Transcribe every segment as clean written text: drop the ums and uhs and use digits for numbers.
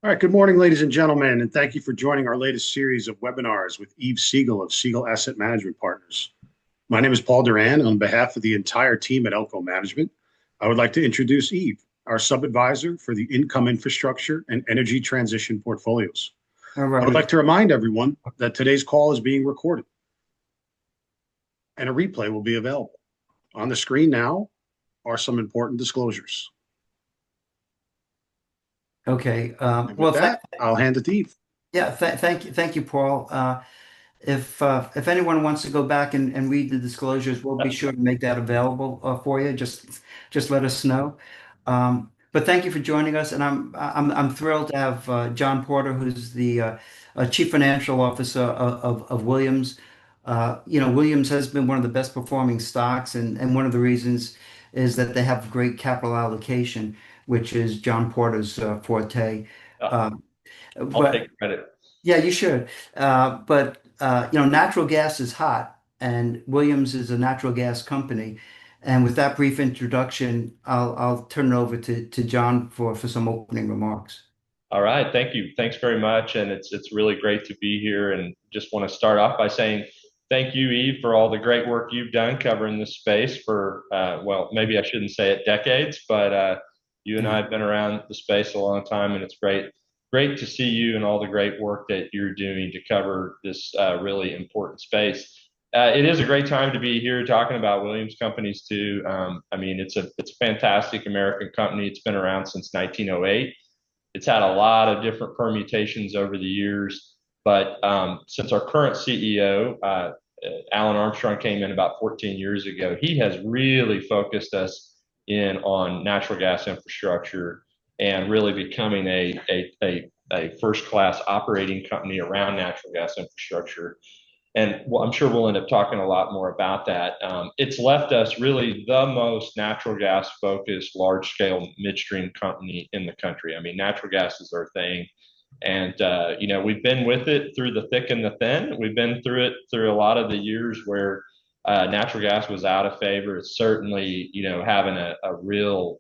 All right, good morning, ladies and gentlemen, and thank you for joining our latest series of webinars with Eve Siegel of Siegel Asset Management Partners. My name is Paul Duran, and on behalf of the entire team at ELCO Management, I would like to introduce Eve, our sub-advisor for the income infrastructure and energy transition portfolios. All I would righty. like to remind everyone that today's call is being recorded and a replay will be available. On the screen now are some important disclosures. Okay. And with that, I'll hand it to Eve. Yeah. Thank you, Paul. If anyone wants to go back and read the disclosures, we'll be sure to make that available for you. Just let us know. But thank you for joining us, and I'm thrilled to have John Porter, who's the Chief Financial Officer of Williams. Williams has been one of the best performing stocks, and one of the reasons is that they have great capital allocation, which is John Porter's forte. Uh, Um, I'll but take credit. yeah, you should. But natural gas is hot, and Williams is a natural gas company. And with that brief introduction, I'll turn it over to John for some opening remarks. All right, thank you. Thanks very much, and it's really great to be here. And just want to start off by saying thank you, Eve, for all the great work you've done covering this space for well, maybe I shouldn't say it decades, but you and I Yeah. have been around the space a long time, and it's great to see you and all the great work that you're doing to cover this really important space. It is a great time to be here talking about Williams Companies too. I mean, it's a fantastic American company. It's been around since 1908. It's had a lot of different permutations over the years, but since our current CEO, Alan Armstrong, came in about 14 years ago, he has really focused us in on natural gas infrastructure and really becoming a first class operating company around natural gas infrastructure. And I'm sure we'll end up talking a lot more about that. It's left us really the most natural gas focused, large scale midstream company in the country. I mean, natural gas is our thing. And, we've been with it through the thick and the thin. We've been through it through a lot of the years where natural gas was out of favor. It's certainly, having a real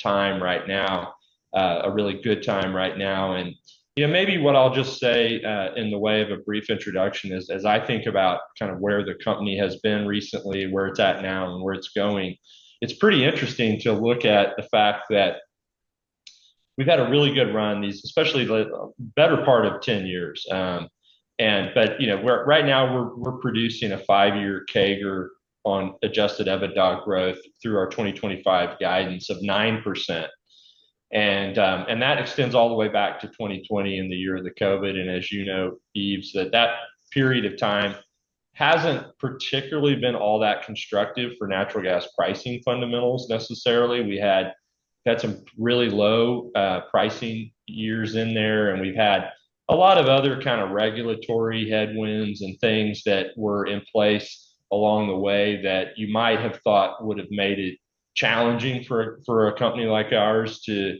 time right now, a really good time right now. And maybe what I'll just say in the way of a brief introduction is as I think about kind of where the company has been recently, where it's at now, and where it's going, it's pretty interesting to look at the fact that we've had a really good run, these especially the better part of 10 years. But we're right now we're producing a 5-year CAGR on adjusted EBITDA growth through our 2025 guidance of 9%. And that extends all the way back to 2020 in the year of the COVID. And as you know, Eves, that period of time hasn't particularly been all that constructive for natural gas pricing fundamentals necessarily. We had some really low pricing years in there, and we've had a lot of other kind of regulatory headwinds and things that were in place along the way that you might have thought would have made it challenging for a company like ours to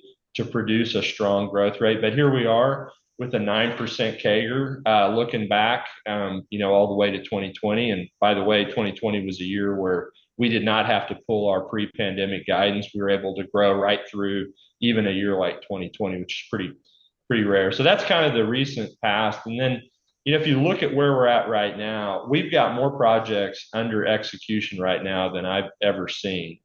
produce a strong growth rate. But here we are with a 9% CAGR, looking back, all the way to 2020. And by the way, 2020 was a year where we did not have to pull our pre-pandemic guidance. We were able to grow right through even a year like 2020, which is pretty rare. So that's kind of the recent past. And then, if you look at where we're at right now, we've got more projects under execution right now than I've ever seen.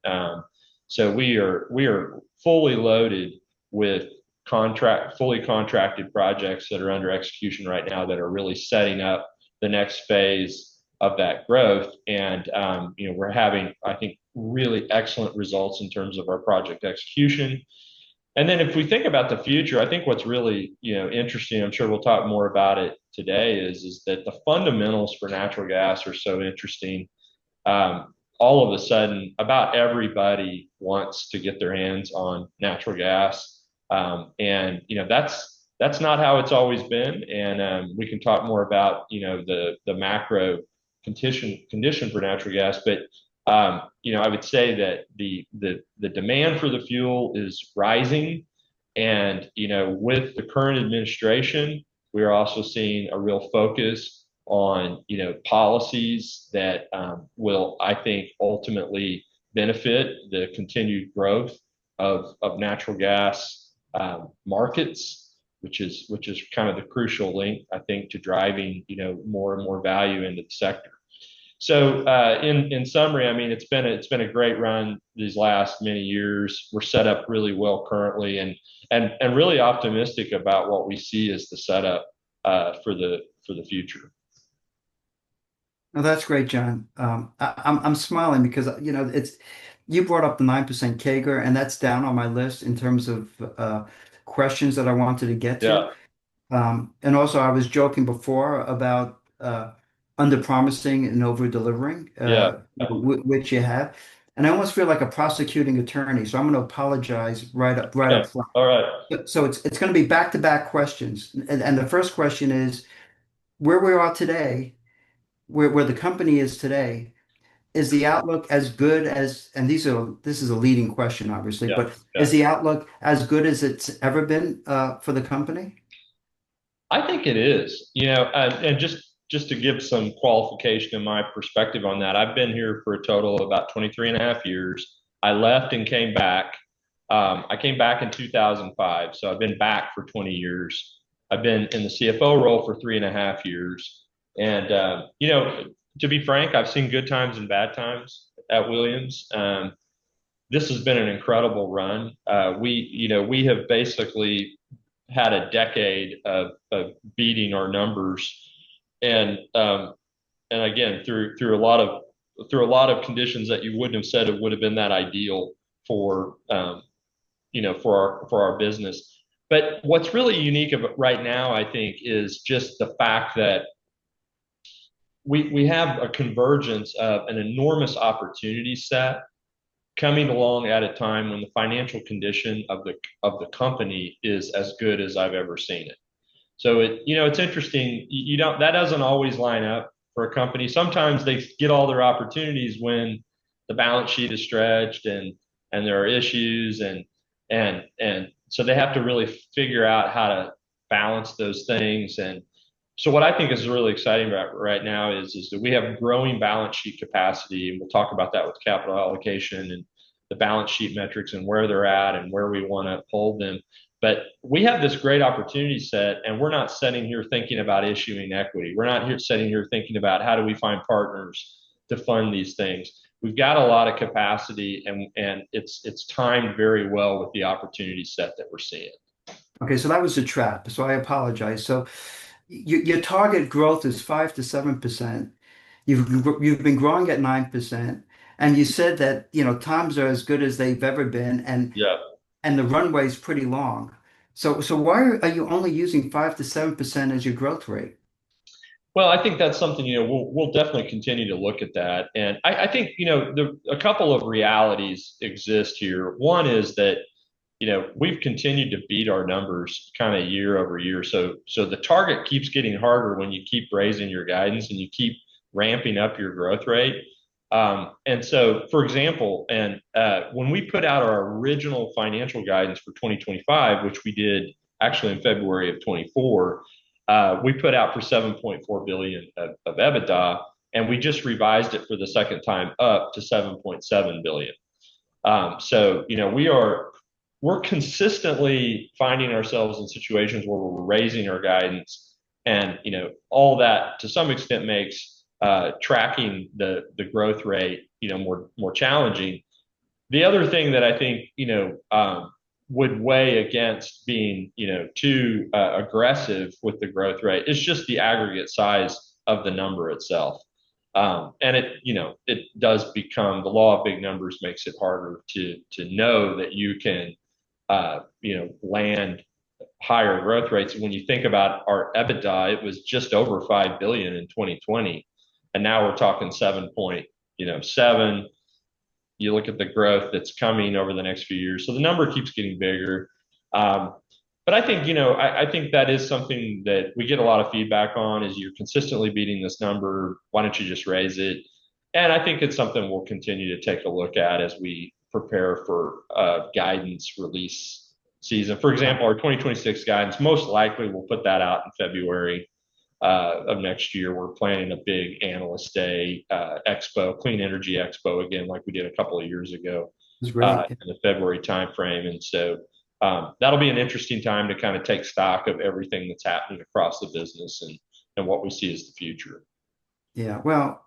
So we are fully loaded with fully contracted projects that are under execution right now that are really setting up the next phase of that growth. And we're having, I think, really excellent results in terms of our project execution. And then if we think about the future, I think what's really interesting, I'm sure we'll talk more about it today, is that the fundamentals for natural gas are so interesting. All of a sudden, about everybody wants to get their hands on natural gas, and that's not how it's always been. And we can talk more about the macro condition for natural gas, but I would say that the demand for the fuel is rising, and with the current administration, we are also seeing a real focus on policies that will, I think, ultimately benefit the continued growth of natural gas markets. which is kind of the crucial link, I think, to driving, more and more value into the sector. So in summary, I mean, it's been a great run these last many years. We're set up really well currently, and really optimistic about what we see as the setup for the future. No, that's great, John. I'm smiling because you brought up the 9% CAGR, and that's down on my list in terms of questions that I wanted to get to. Yeah, And also, I was joking before about under-promising and over-delivering, yeah. which you have. And I almost feel like a prosecuting attorney, so I'm going to apologize right Okay. up front. All right. So it's going to be back-to-back questions, and the first question is where we are today, where the company is today. Is the outlook as good as, and this is a leading question, obviously, Yeah, but yeah. is the outlook as good as it's ever been for the company? I think it is, and just to give some qualification in my perspective on that, I've been here for a total of about 23 and a half years. I left and came back. I came back in 2005, so I've been back for 20 years. I've been in the CFO role for 3.5 years. And, to be frank, I've seen good times and bad times at Williams. This has been an incredible run. We have basically had a decade of beating our numbers, and again through a lot of conditions that you wouldn't have said it would have been that ideal for for our business. But what's really unique about right now, I think, is just the fact that we have a convergence of an enormous opportunity set coming along at a time when the financial condition of the company is as good as I've ever seen it. So it's interesting. You don't that doesn't always line up for a company. Sometimes they get all their opportunities when the balance sheet is stretched and there are issues and so they have to really figure out how to balance those things. And so what I think is really exciting about right now is that we have growing balance sheet capacity, and we'll talk about that with capital allocation and the balance sheet metrics and where they're at and where we want to hold them. But we have this great opportunity set, and we're not sitting here thinking about issuing equity. We're not here sitting here thinking about how do we find partners to fund these things. We've got a lot of capacity, and it's timed very well with the opportunity set that we're seeing. Okay, so that was a trap. So I apologize. So your target growth is 5 to 7%. You've been growing at 9%, and you said that times are as good as they've ever been, Yeah. and the runway is pretty long. So why are you only using 5 to 7% as your growth rate? Well, I think that's something, we'll definitely continue to look at that. And I think, a couple of realities exist here. One is that, we've continued to beat our numbers kind of year over year. So the target keeps getting harder when you keep raising your guidance and you keep ramping up your growth rate. And so, for example, when we put out our original financial guidance for 2025, which we did actually in February of 24, we put out for 7.4 billion of EBITDA, and we just revised it for the second time up to 7.7 billion. So we're consistently finding ourselves in situations where we're raising our guidance, and all that to some extent makes tracking the growth rate more challenging. The other thing that I think would weigh against being too aggressive with the growth rate is just the aggregate size of the number itself. And it does become the law of big numbers makes it harder to know that you can land higher growth rates. When you think about our EBITDA, it was just over 5 billion in 2020, and now we're talking 7.7. You look at the growth that's coming over the next few years, so the number keeps getting bigger. But I think I think that is something that we get a lot of feedback on. Is you're consistently beating this number? Why don't you just raise it? And I think it's something we'll continue to take a look at as we prepare for guidance release season. For example, our 2026 guidance, most likely we'll put that out in February of next year. We're planning a big analyst day expo, clean energy expo again, like we did a couple of years ago It's great. in the February timeframe. And so that'll be an interesting time to kind of take stock of everything that's happening across the business and what we see as the future. Yeah, well,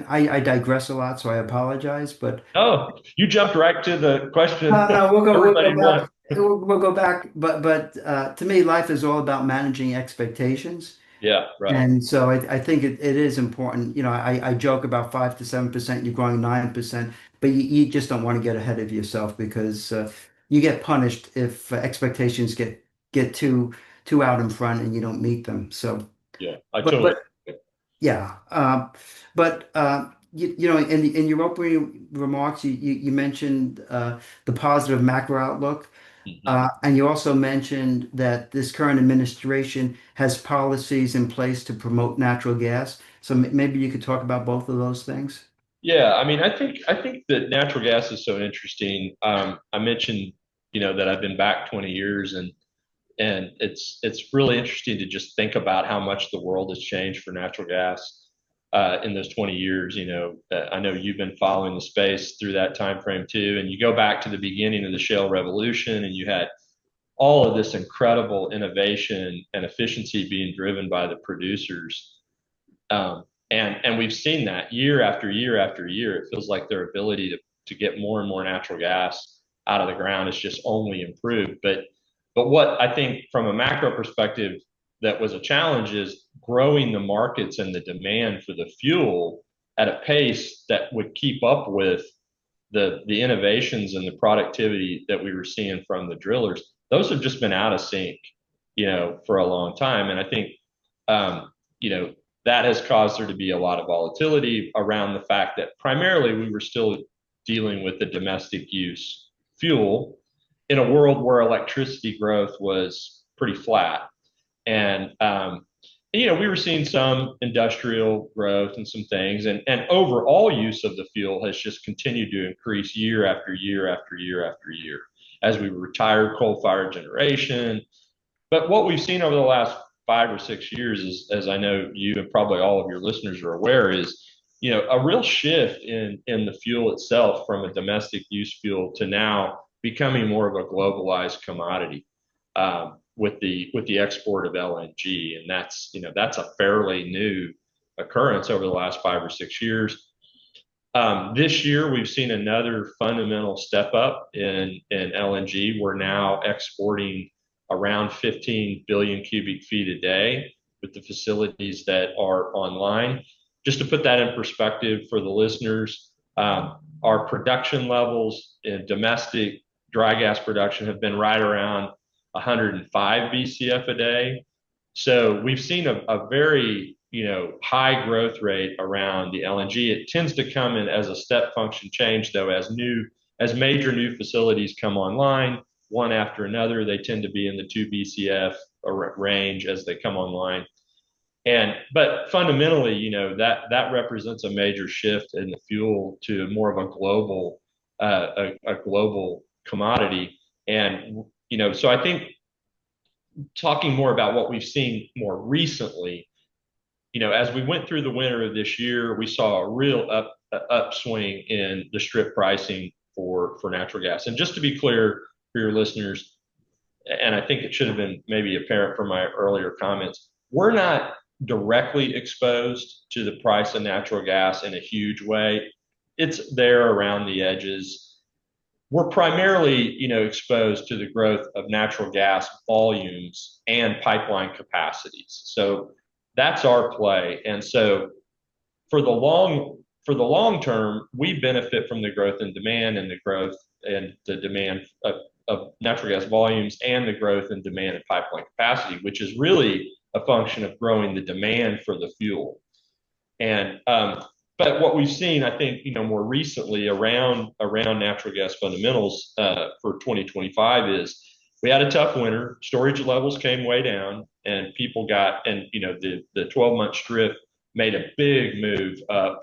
I digress a lot, so I apologize, but Oh, you jumped right to the question no, we'll everybody go wants. back. We'll go back. But to me, life is all about managing expectations. Yeah, right. And so I think it is important. I joke about 5 to 7%, you're growing 9%, but you just don't want to get ahead of yourself because you get punished if expectations get too out in front and you don't meet them. So, Yeah, I but totally. but yeah, but in your opening remarks, you mentioned the positive macro outlook. Mhm. And you also mentioned that this current administration has policies in place to promote natural gas. So maybe you could talk about both of those things. Yeah, I mean, I think that natural gas is so interesting. I mentioned, that I've been back 20 years, and it's really interesting to just think about how much the world has changed for natural gas in those 20 years. I know you've been following the space through that time frame too, and you go back to the beginning of the shale revolution, and you had all of this incredible innovation and efficiency being driven by the producers. And we've seen that year after year after year. It feels like their ability to get more and more natural gas out of the ground has just only improved. But what I think from a macro perspective that was a challenge is growing the markets and the demand for the fuel at a pace that would keep up with the innovations and the productivity that we were seeing from the drillers. Those have just been out of sync, for a long time. And I think, um, you know, that has caused there to be a lot of volatility around the fact that primarily we were still dealing with the domestic use fuel in a world where electricity growth was pretty flat. And we were seeing some industrial growth and some things, and overall use of the fuel has just continued to increase year after year after year after year as we retired coal-fired generation. But what we've seen over the last 5 or 6 years is, as I know you and probably all of your listeners are aware, is a real shift in the fuel itself from a domestic use fuel to now becoming more of a globalized commodity with the export of LNG, and that's a fairly new occurrence over the last 5 or 6 years. This year, we've seen another fundamental step up in LNG. We're now exporting around 15 billion cubic feet a day with the facilities that are online. Just to put that in perspective for the listeners, our production levels in domestic dry gas production have been right around 105 BCF a day. So we've seen a very high growth rate around the LNG. It tends to come in as a step function change, though, as major new facilities come online, one after another. They tend to be in the 2 BCF range as they come online. But fundamentally, that represents a major shift in the fuel to more of a global commodity. And so I think talking more about what we've seen more recently, as we went through the winter of this year, we saw a real upswing in the strip pricing for natural gas. And just to be clear for your listeners, and I think it should have been maybe apparent from my earlier comments, we're not directly exposed to the price of natural gas in a huge way. It's there around the edges. We're primarily, exposed to the growth of natural gas volumes and pipeline capacities. So that's our play. And so for the long term, we benefit from the growth in demand and the growth and the demand of natural gas volumes and the growth in demand and pipeline capacity, which is really a function of growing the demand for the fuel. And but what we've seen, I think, more recently around natural gas fundamentals for 2025 is we had a tough winter. Storage levels came way down, and the 12-month strip made a big move up.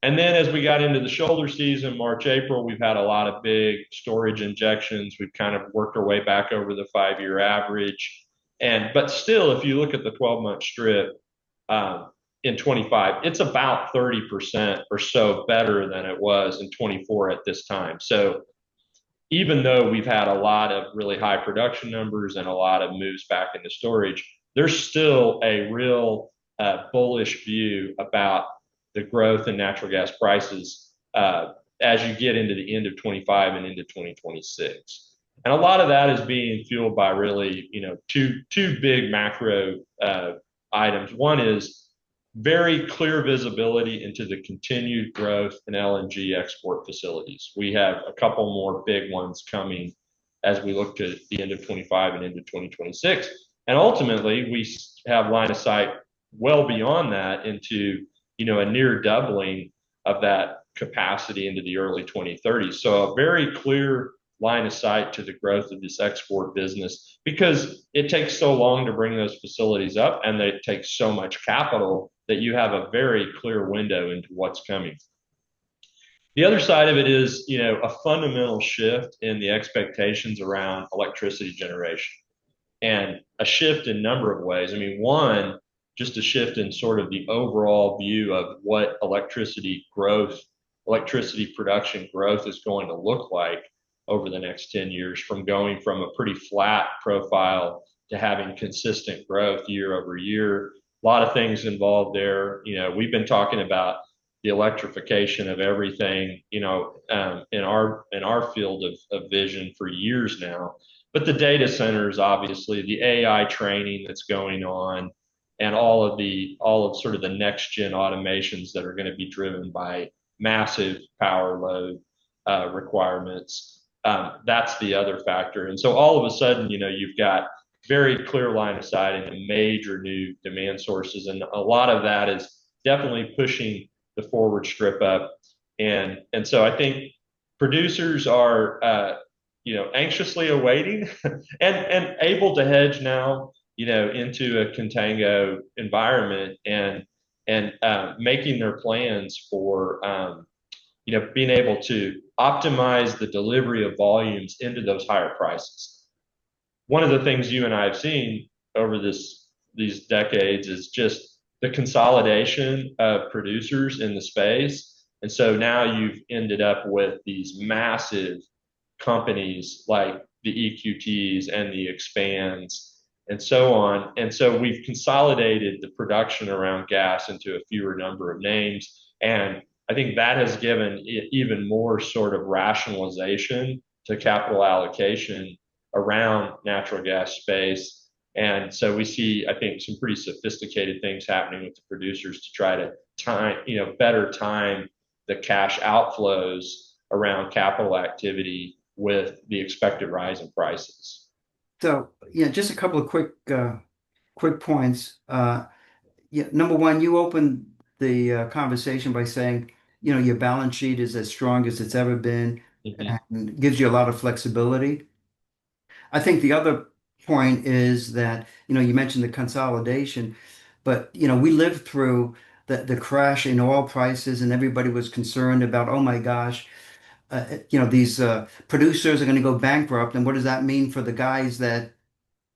And then as we got into the shoulder season, March, April, we've had a lot of big storage injections. We've kind of worked our way back over the 5-year average. But still, if you look at the 12-month strip, in 25, it's about 30% or so better than it was in 24 at this time. So even though we've had a lot of really high production numbers and a lot of moves back into storage, there's still a real bullish view about the growth in natural gas prices as you get into the end of 25 and into 2026. And a lot of that is being fueled by really, two big macro items. One is very clear visibility into the continued growth in LNG export facilities. We have a couple more big ones coming as we look to the end of 25 and into 2026. And ultimately, we have line of sight well beyond that into, a near doubling of that capacity into the early 2030s. So a very clear line of sight to the growth of this export business, because it takes so long to bring those facilities up and it takes so much capital that you have a very clear window into what's coming. The other side of it is, a fundamental shift in the expectations around electricity generation, and a shift in a number of ways. I mean, one, just a shift in sort of the overall view of what electricity production growth is going to look like over the next 10 years, from going from a pretty flat profile to having consistent growth year over year. A lot of things involved there. We've been talking about the electrification of everything, in our field of vision for years now. But the data centers, obviously, the AI training that's going on, and all of sort of the next gen automations that are going to be driven by massive power load requirements. That's the other factor. And so all of a sudden, you've got very clear line of sight into major new demand sources. And a lot of that is definitely pushing the forward strip up. And so I think producers are, anxiously awaiting and able to hedge now, into a contango environment, and making their plans for, being able to optimize the delivery of volumes into those higher prices. One of the things you and I have seen over these decades is just the consolidation of producers in the space. And so now you've ended up with these massive companies like the EQTs and the Expands and so on. And so we've consolidated the production around gas into a fewer number of names. And I think that has given it even more sort of rationalization to capital allocation around natural gas space. And so we see, I think, some pretty sophisticated things happening with the producers to try to better time the cash outflows around capital activity with the expected rise in prices. So, just a couple of quick points. Number one, you opened the conversation by saying, your balance sheet is as strong as it's ever been, and gives you a lot of flexibility. I think the other point is that, you mentioned the consolidation, but, we lived through the crash in oil prices, and everybody was concerned about, oh my gosh, these producers are going to go bankrupt. And what does that mean for the guys that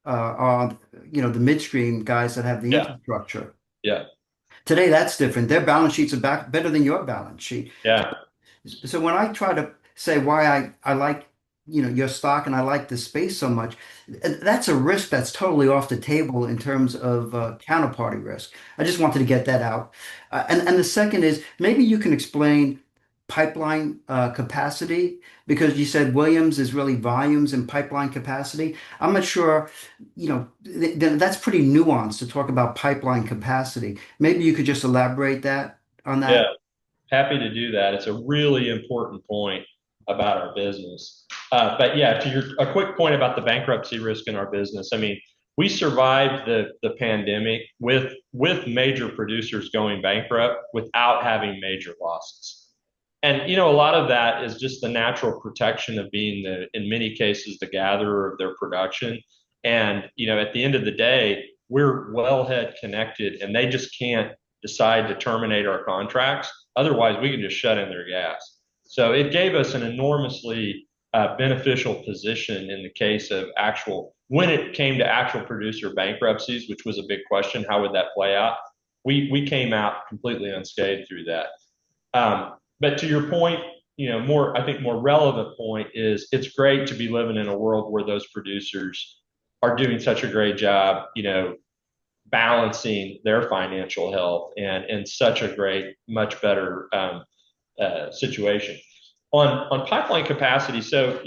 are, the midstream guys that have the infrastructure? Yeah. Today, that's different. Their balance sheets are better than your balance sheet. Yeah. So when I try to say why I like, your stock and I like this space so much, that's a risk that's totally off the table in terms of counterparty risk. I just wanted to get that out. And the second is, maybe you can explain pipeline capacity, because you said Williams is really volumes and pipeline capacity. I'm not sure, that's pretty nuanced to talk about pipeline capacity. Maybe you could just elaborate on that. Yeah, happy to do that. It's a really important point about our business. But yeah, a quick point about the bankruptcy risk in our business. I mean, we survived the pandemic with major producers going bankrupt without having major losses. And, a lot of that is just the natural protection of being in many cases, the gatherer of their production. And, at the end of the day, we're wellhead connected, and they just can't decide to terminate our contracts. Otherwise, we can just shut in their gas. So it gave us an enormously beneficial position in the case of when it came to actual producer bankruptcies, which was a big question. How would that play out? We came out completely unscathed through that. But to your point, I think more relevant point is it's great to be living in a world where those producers are doing such a great job, balancing their financial health and in such a great, much better situation. On pipeline capacity, so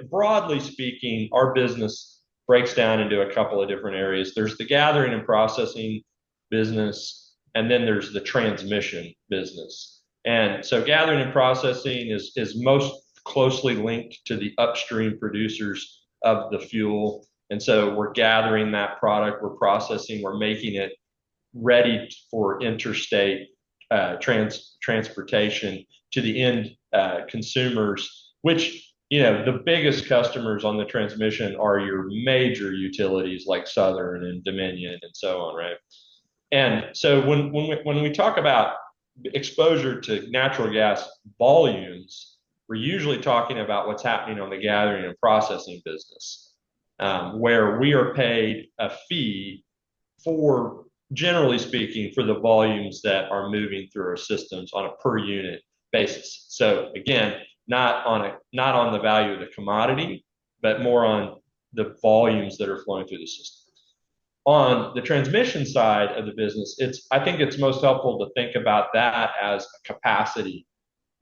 broadly speaking, our business breaks down into a couple of different areas. There's the gathering and processing business, and then there's the transmission business. And so gathering and processing is most closely linked to the upstream producers of the fuel. And so we're gathering that product, we're processing, we're making it ready for interstate transportation to the end consumers, which, the biggest customers on the transmission are your major utilities like Southern and Dominion and so on, right? And so when we talk about exposure to natural gas volumes, we're usually talking about what's happening on the gathering and processing business, where we are paid a fee for, generally speaking, for the volumes that are moving through our systems on a per unit basis. So again, not on the value of the commodity, but more on the volumes that are flowing through the system. On the transmission side of the business, I think it's most helpful to think about that as a capacity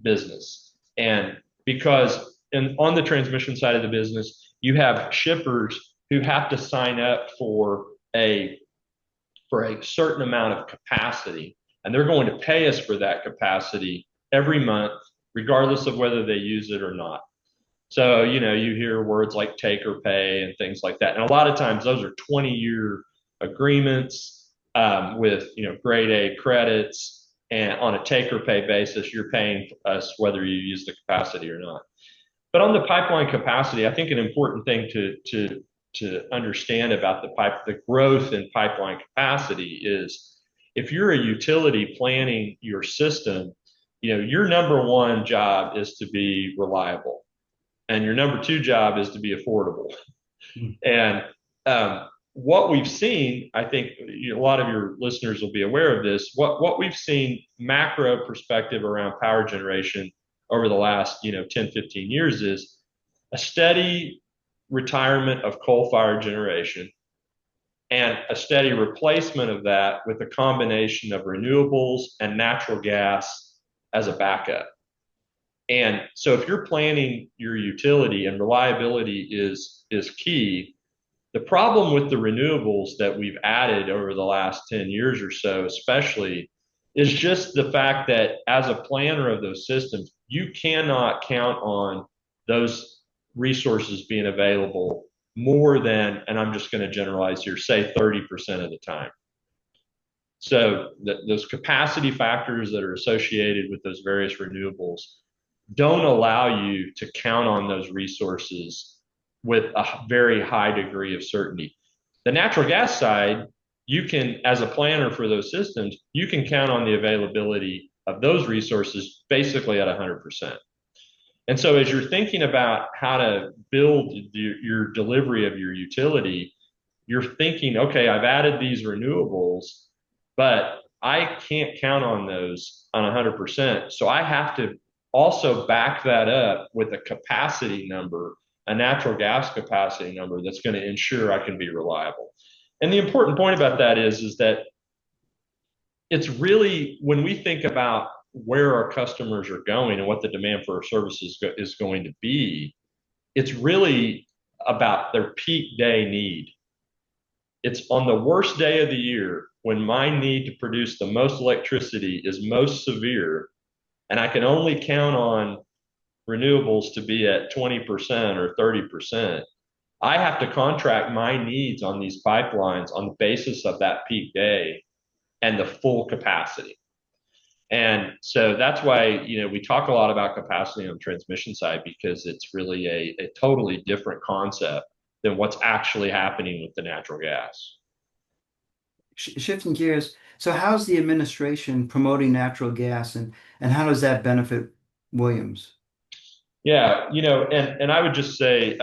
business. And because on the transmission side of the business, you have shippers who have to sign up for a certain amount of capacity, and they're going to pay us for that capacity every month, regardless of whether they use it or not. So, you hear words like take or pay and things like that. And a lot of times those are 20-year agreements with, grade A credits. And on a take or pay basis, you're paying us whether you use the capacity or not. But on the pipeline capacity, I think an important thing to understand about the growth in pipeline capacity is if you're a utility planning your system, your number one job is to be reliable, and your number two job is to be affordable. And what we've seen, I think a lot of your listeners will be aware of this. What we've seen macro perspective around power generation over the last 10, 15 years is a steady retirement of coal-fired generation and a steady replacement of that with a combination of renewables and natural gas as a backup. And so if you're planning your utility and reliability is key, the problem with the renewables that we've added over the last 10 years or so, especially, is just the fact that as a planner of those systems, you cannot count on those resources being available more than, and I'm just going to generalize here, say 30% of the time. So those capacity factors that are associated with those various renewables don't allow you to count on those resources with a very high degree of certainty. The natural gas side, you can, as a planner for those systems, you can count on the availability of those resources basically at 100%. And so as you're thinking about how to build your delivery of your utility, you're thinking, okay, I've added these renewables, but I can't count on those on 100%. So I have to also back that up with a capacity number, a natural gas capacity number that's going to ensure I can be reliable. And the important point about that is that it's really, when we think about where our customers are going and what the demand for our services is going to be, it's really about their peak day need. It's on the worst day of the year when my need to produce the most electricity is most severe, and I can only count on renewables to be at 20% or 30%. I have to contract my needs on these pipelines on the basis of that peak day and the full capacity. And so that's why, we talk a lot about capacity on the transmission side, because it's really a totally different concept than what's actually happening with the natural gas. Shifting gears, so how's the administration promoting natural gas, and how does that benefit Williams? Yeah, and I would just say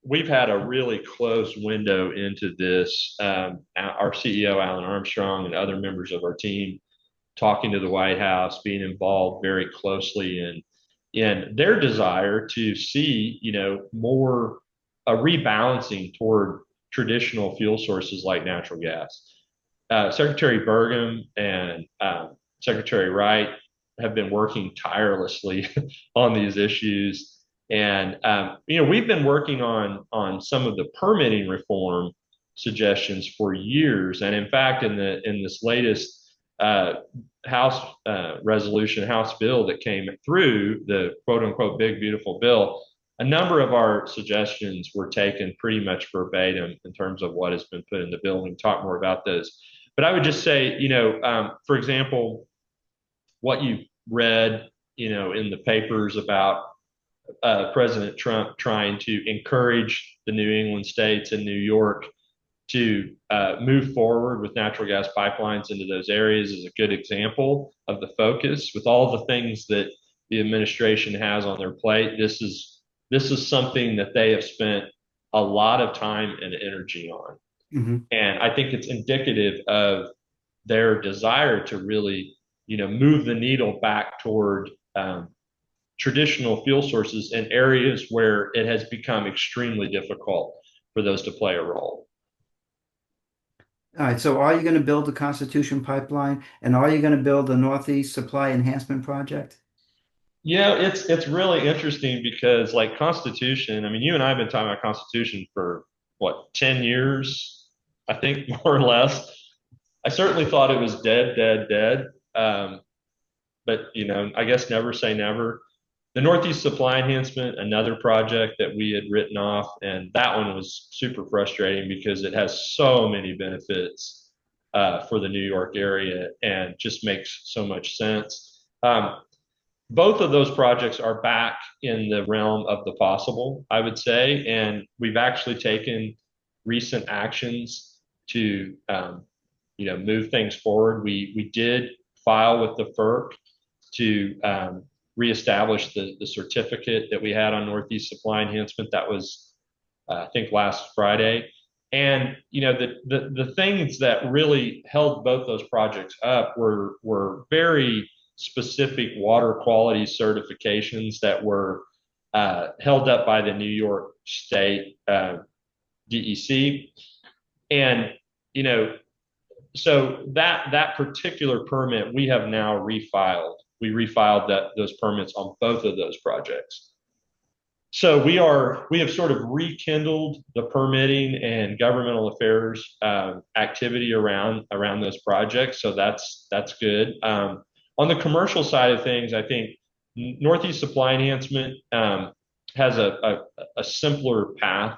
we've had a really close window into this. Our CEO, Alan Armstrong, and other members of our team talking to the White House, being involved very closely in in their desire to see, more a rebalancing toward traditional fuel sources like natural gas. Secretary Burgum and Secretary Wright have been working tirelessly on these issues. And we've been working on some of the permitting reform suggestions for years. And in fact, in this latest House resolution, House bill that came through, the quote unquote big beautiful bill, a number of our suggestions were taken pretty much verbatim in terms of what has been put in the bill. We can talk more about those. But I would just say, for example, what you read, in the papers about President Trump trying to encourage the New England states and New York to move forward with natural gas pipelines into those areas is a good example of the focus. With all the things that the administration has on their plate, this is something that they have spent a lot of time and energy on. Mm-hmm. And I think it's indicative of their desire to really, move the needle back toward traditional fuel sources in areas where it has become extremely difficult for those to play a role. All right. So are you going to build the Constitution Pipeline, and are you going to build the Northeast Supply Enhancement Project? It's really interesting because like Constitution, I mean, you and I have been talking about Constitution for what, 10 years, I think, more or less. I certainly thought it was dead, dead, dead. But I guess never say never. The Northeast Supply Enhancement, another project that we had written off, and that one was super frustrating because it has so many benefits for the New York area and just makes so much sense. Both of those projects are back in the realm of the possible, I would say, and we've actually taken recent actions to move things forward. We did file with the FERC to reestablish the certificate that we had on Northeast Supply Enhancement. That was, I think, last Friday. And the things that really held both those projects up were very specific water quality certifications that were held up by the New York State DEC. And so that particular permit we have now refiled. We refiled those permits on both of those projects. So we have sort of rekindled the permitting and governmental affairs activity around those projects. So that's good. On the commercial side of things, I think Northeast Supply Enhancement has a simpler path.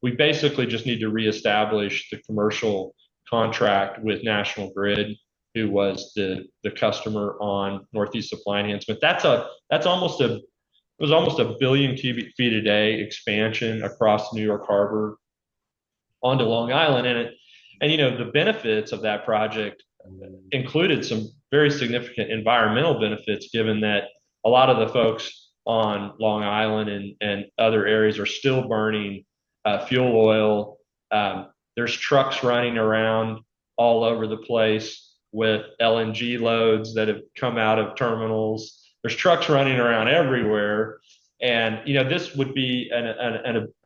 We basically just need to reestablish the commercial contract with National Grid, who was the customer on Northeast Supply Enhancement. It was almost a billion cubic feet a day expansion across New York Harbor onto Long Island. And the benefits of that project included some very significant environmental benefits, given that a lot of the folks on Long Island and other areas are still burning fuel oil. There's trucks running around all over the place with LNG loads that have come out of terminals. There's trucks running around everywhere, and this would be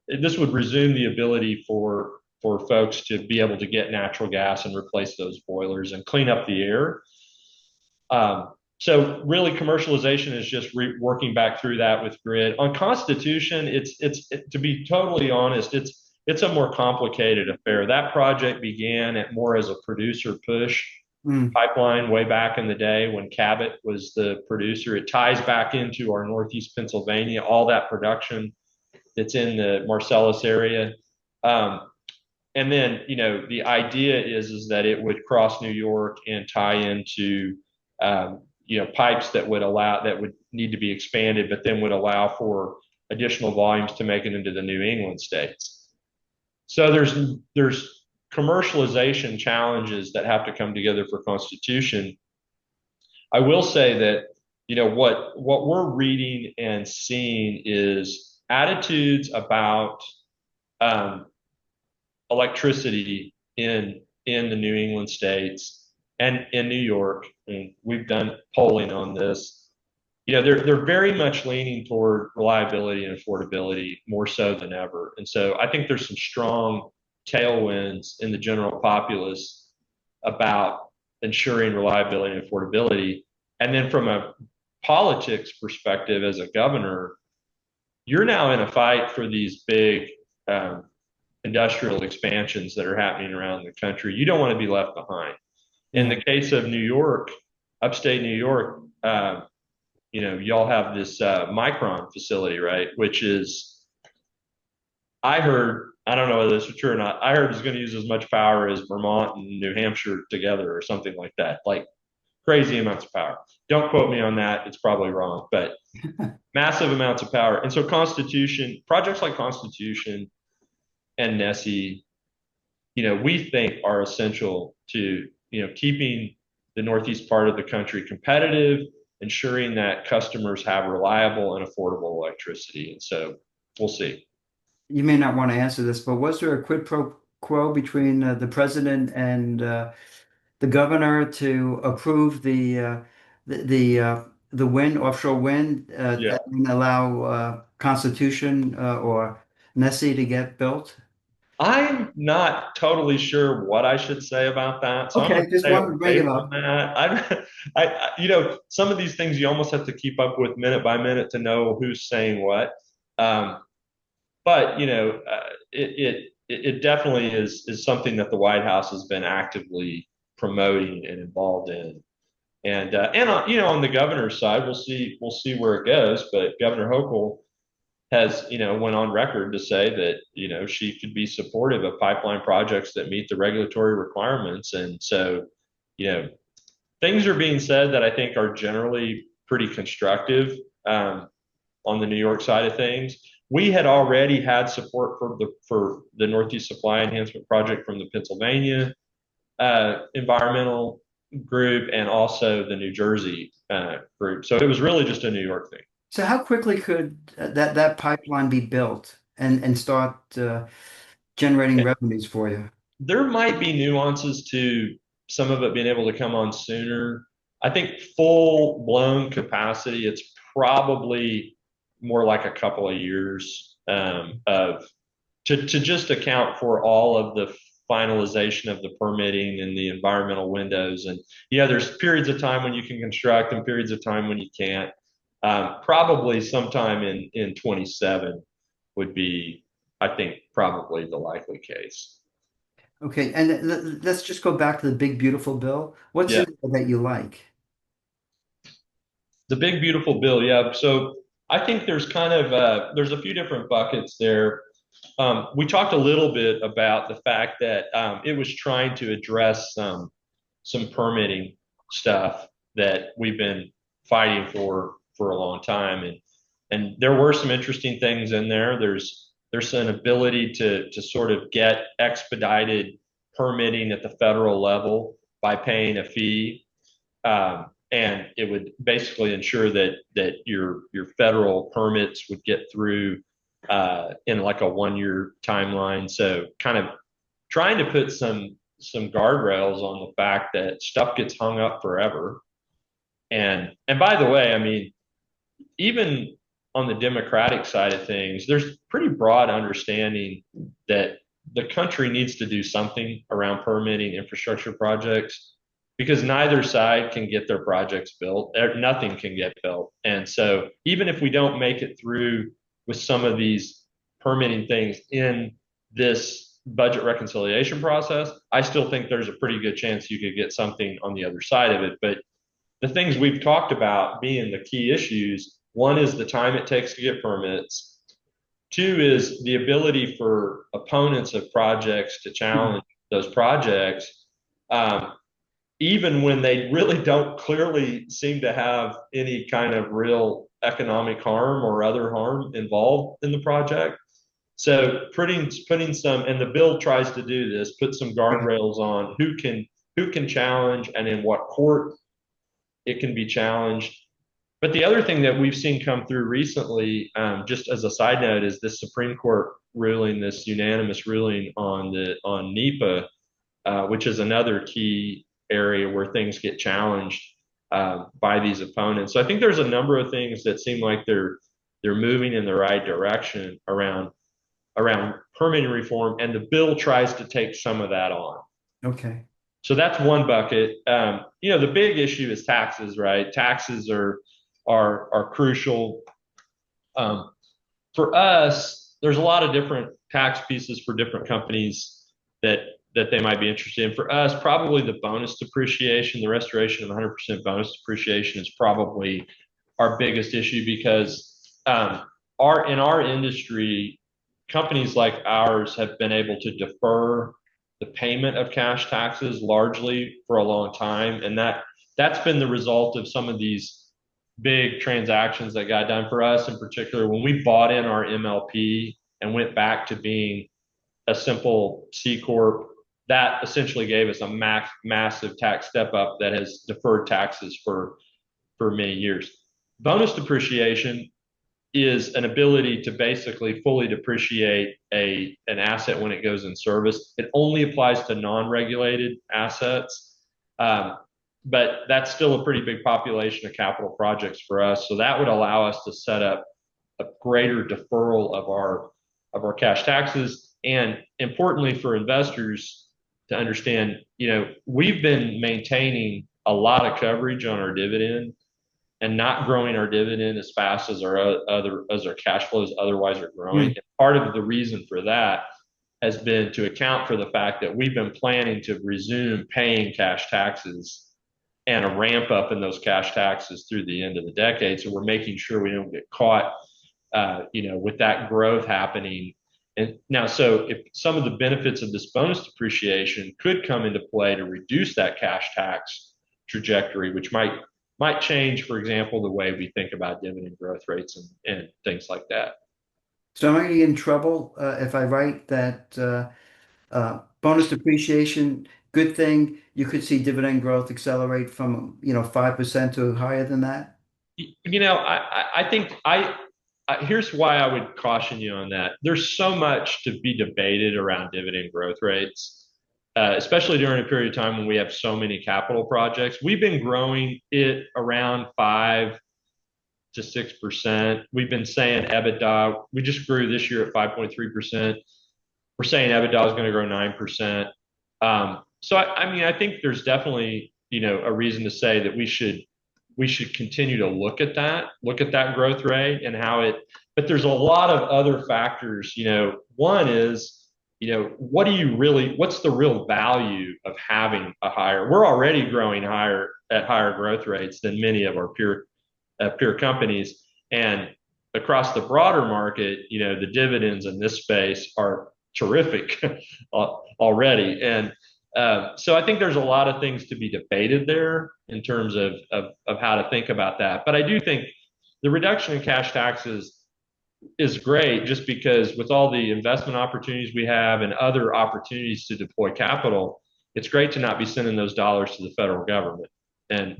this would resume the ability for folks to be able to get natural gas and replace those boilers and clean up the air. So really, commercialization is just working back through that with grid. On Constitution, it's to be totally honest, it's a more complicated affair. That project began more as a producer push pipeline way back in the day when Cabot was the producer. It ties back into our Northeast Pennsylvania, all that production that's in the Marcellus area. And then, the idea is that it would cross New York and tie into, pipes that would need to be expanded, but then would allow for additional volumes to make it into the New England states. So there's commercialization challenges that have to come together for Constitution. I will say that, what we're reading and seeing is attitudes about electricity in the New England states and in New York. And we've done polling on this. they're very much leaning toward reliability and affordability more so than ever. And so I think there's some strong tailwinds in the general populace about ensuring reliability and affordability. And then from a politics perspective, as a governor, you're now in a fight for these big um, industrial expansions that are happening around the country. You don't want to be left behind. In the case of New York, upstate New York, y'all have this Micron facility, right? Which is, I heard, I don't know whether this is true or not. I heard it's going to use as much power as Vermont and New Hampshire together, or something like that. Like crazy amounts of power. Don't quote me on that. It's probably wrong, but massive amounts of power. And so projects like Constitution and Nessie, we think are essential to, keeping the Northeast part of the country competitive, ensuring that customers have reliable and affordable electricity. And so we'll see. You may not want to answer this, but was there a quid pro quo between the president and the governor to approve the wind, offshore wind, Yeah. and allow Constitution or Nessie to get built? I'm not totally sure what I should say about that, so I'm going Okay, to just stay wanted to bring away it from up. that. Some of these things you almost have to keep up with minute by minute to know who's saying what. Um, but it definitely is something that the White House has been actively promoting and involved in. And on the governor's side, we'll see where it goes. But Governor Hochul has went on record to say that she could be supportive of pipeline projects that meet the regulatory requirements. And so you know things are being said that I think are generally pretty constructive on the New York side of things. We had already had support for the Northeast Supply Enhancement Project from the Pennsylvania environmental group and also the New Jersey group. So it was really just a New York thing. So how quickly could that pipeline be built and start generating revenues for you? There might be nuances to some of it being able to come on sooner. I think full blown capacity, it's probably more like a couple of years of to just account for all of the finalization of the permitting and the environmental windows. And there's periods of time when you can construct and periods of time when you can't. Probably sometime in 27 would be, I think, probably the likely case. Okay, and let's just go back to the big beautiful bill. What's Yeah, in it that you like? the big beautiful bill. Yeah, so I think there's kind of there's a few different buckets there. We talked a little bit about the fact that it was trying to address some permitting stuff that we've been fighting for a long time, and there were some interesting things in there. There's an ability to sort of get expedited permitting at the federal level by paying a fee, and it would basically ensure that your federal permits would get through in like a 1 year timeline. So kind of trying to put some guardrails on the fact that stuff gets hung up forever. And by the way, I mean, even on the Democratic side of things, there's pretty broad understanding that the country needs to do something around permitting infrastructure projects because neither side can get their projects built. Nothing can get built. And so even if we don't make it through with some of these permitting things in this budget reconciliation process, I still think there's a pretty good chance you could get something on the other side of it. But the things we've talked about being the key issues, one is the time it takes to get permits. Two is the ability for opponents of projects to challenge those projects, even when they really don't clearly seem to have any kind of real economic harm or other harm involved in the project. So putting some, and the bill tries to do this, put some guardrails on who can challenge and in what court it can be challenged. But the other thing that we've seen come through recently, just as a side note, is this Supreme Court ruling, this unanimous ruling on NEPA, which is another key area where things get challenged. by these opponents. So I think there's a number of things that seem like they're moving in the right direction around permitting reform, and the bill tries to take some of that on. Okay. So that's one bucket. The big issue is taxes, right? Taxes are crucial. For us, there's a lot of different tax pieces for different companies that they might be interested in. For us, probably the bonus depreciation, the restoration of 100% bonus depreciation is probably our biggest issue, because in our industry, companies like ours have been able to defer the payment of cash taxes largely for a long time, and that's been the result of some of these big transactions that got done. For us in particular, when we bought in our MLP and went back to being a simple C corp, that essentially gave us a massive tax step up that has deferred taxes for many years. Bonus depreciation is an ability to basically fully depreciate an asset when it goes in service. It only applies to non-regulated assets, but that's still a pretty big population of capital projects for us. So that would allow us to set up a greater deferral of our cash taxes. And importantly for investors to understand, we've been maintaining a lot of coverage on our dividend and not growing our dividend as fast as our cash flows otherwise are growing. And part of the reason for that has been to account for the fact that we've been planning to resume paying cash taxes and a ramp up in those cash taxes through the end of the decade. So we're making sure we don't get caught, with that growth happening. And now, so if some of the benefits of this bonus depreciation could come into play to reduce that cash tax trajectory, which might change, for example, the way we think about dividend growth rates and things like that. So am I going to get in trouble if I write that bonus depreciation, good thing, you could see dividend growth accelerate from 5% to higher than that? I think here's why I would caution you on that. There's so much to be debated around dividend growth rates, especially during a period of time when we have so many capital projects. We've been growing it around 5 to 6%. We've been saying EBITDA, we just grew this year at 5.3%. We're saying EBITDA is going to grow 9%. So I think there's definitely, a reason to say that we should continue to look at that growth rate and but there's a lot of other factors. One is, what's the real value of having we're already growing at higher growth rates than many of our peer companies. And across the broader market, the dividends in this space are terrific already. And so I think there's a lot of things to be debated there in terms of how to think about that. But I do think the reduction in cash taxes is great, just because with all the investment opportunities we have and other opportunities to deploy capital, it's great to not be sending those dollars to the federal government and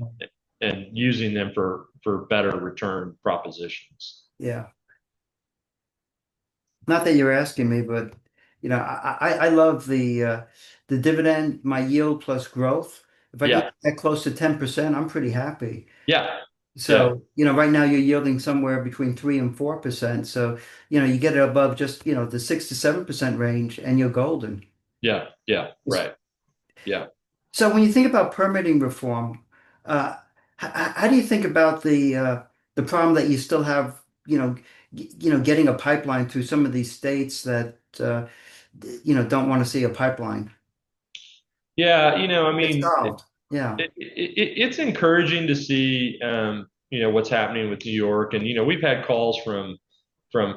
using them for better return propositions. Yeah. Not that you're asking me, but I love the dividend, my yield plus growth. If I get that close to 10%, I'm pretty happy. Yeah. So, right now you're yielding somewhere between 3 and 4%. So, you get it above just, the 6 to 7% range and you're golden. Yeah. Yeah. Right. Yeah. So when you think about permitting reform, how do you think about the problem that you still have, getting a pipeline through some of these states that, don't want to see a pipeline? Yeah. It's solved. Yeah. It's encouraging to see, what's happening with New York. And, we've had calls from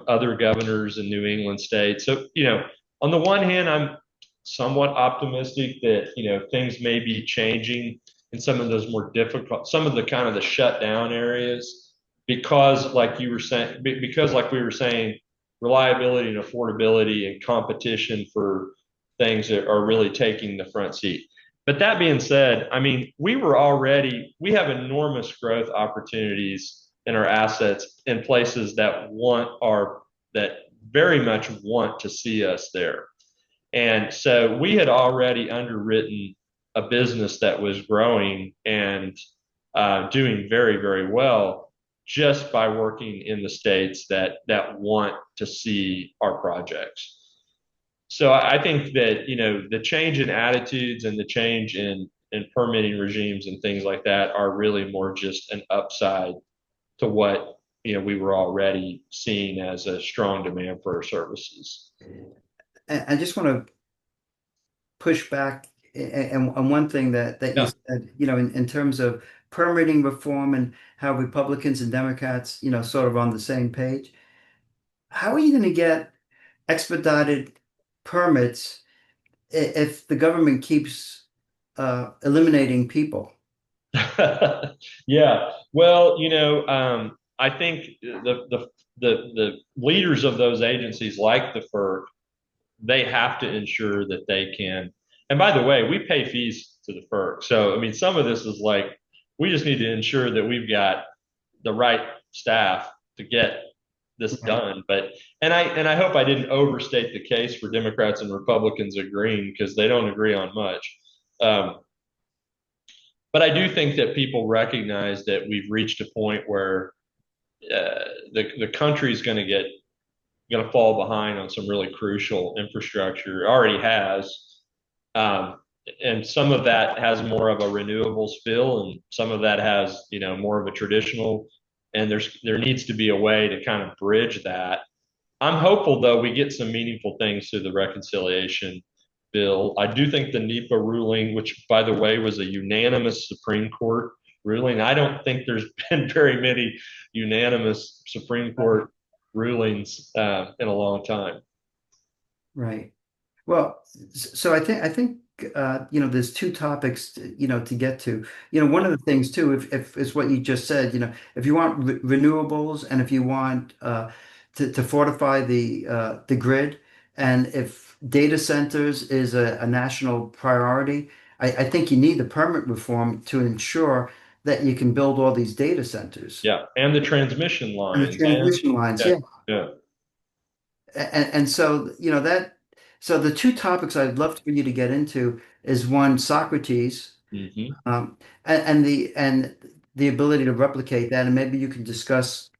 other governors in New England states. So, on the one hand, I'm somewhat optimistic that, things may be changing in some of those more difficult, some of the kind of the shutdown areas, because like we were saying, reliability and affordability and competition for things that are really taking the front seat. But that being said, we have enormous growth opportunities in our assets in places that very much want to see us there. And so we had already underwritten a business that was growing, and doing very, very well just by working in the states that want to see our projects. So I think that, the change in attitudes and the change in permitting regimes and things like that are really more just an upside to what, we were already seeing as a strong demand for our services. And I just want to push back and one thing that you Yeah. said, in terms of permitting reform and how Republicans and Democrats, sort of on the same page. How are you going to get expedited permits if the government keeps eliminating people? Yeah. Well, I think the leaders of those agencies, like the FERC, they have to ensure that they can. And by the way, we pay fees to the FERC. So, I mean, some of this is like, we just need to ensure that we've got the right staff to get this done. And I hope I didn't overstate the case for Democrats and Republicans agreeing, because they don't agree on much. But I do think that people recognize that we've reached a point where the country is going to fall behind on some really crucial infrastructure. It already has. Um, and some of that has more of a renewables feel, and some of that has, more of a traditional. And there needs to be a way to kind of bridge that. I'm hopeful, though, we get some meaningful things through the reconciliation bill. I do think the NEPA ruling, which, by the way, was a unanimous Supreme Court ruling. I don't think there's been very many unanimous Supreme Court rulings in a long time. Right. Well, so I think there's two topics to get to. One of the things too, if is what you just said, if you want renewables and if you want to fortify the grid, and if data centers is a national priority, I think you need the permit reform to ensure that you can build all these data centers Yeah, and the transmission and the lines, and transmission lines. yeah, Yeah. yeah, And so, so the two topics I'd love for you to get into is one, Socrates, hmm and the ability to replicate that, and maybe you can discuss,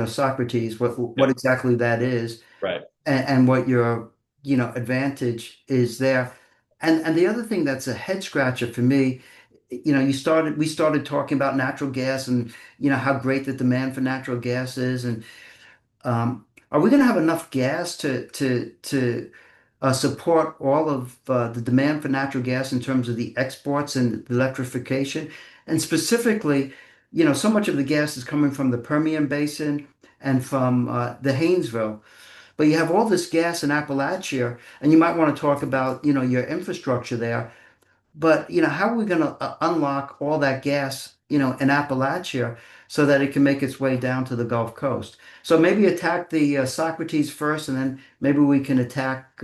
Socrates, yeah, what exactly that is, right, and what your, advantage is there. And the other thing that's a head scratcher for me, we started talking about natural gas and, how great the demand for natural gas is, and are we going to have enough gas to support all of the demand for natural gas in terms of the exports and the electrification? And specifically, so much of the gas is coming from the Permian Basin and from the Haynesville. But you have all this gas in Appalachia, and you might want to talk about, your infrastructure there. But how are we going to unlock all that gas, in Appalachia so that it can make its way down to the Gulf Coast? So maybe attack the Socrates first, and then maybe we can attack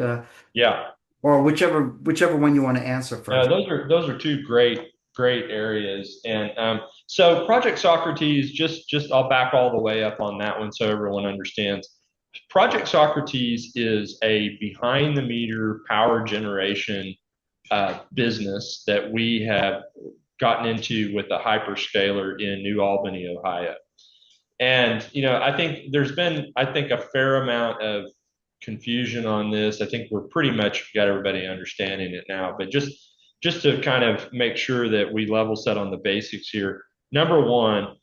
yeah. or whichever one you want to answer first. Those are two great areas. And so Project Socrates, just I'll back all the way up on that one so everyone understands. Project Socrates is a behind the meter power generation business that we have gotten into with a hyperscaler in New Albany, Ohio. And, I think there's been, a fair amount of confusion on this. I think we're pretty much got everybody understanding it now, but just to kind of make sure that we level set on the basics here. Number one,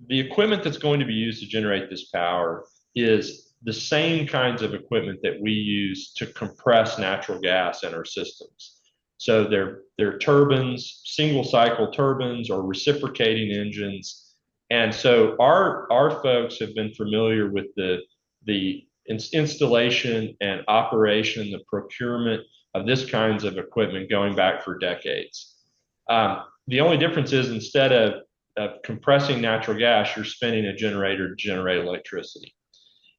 the equipment that's going to be used to generate this power is the same kinds of equipment that we use to compress natural gas in our systems. So they're turbines, single cycle turbines or reciprocating engines. And so our folks have been familiar with the installation and operation, the procurement of this kinds of equipment going back for decades. The only difference is instead of compressing natural gas, you're spinning a generator to generate electricity.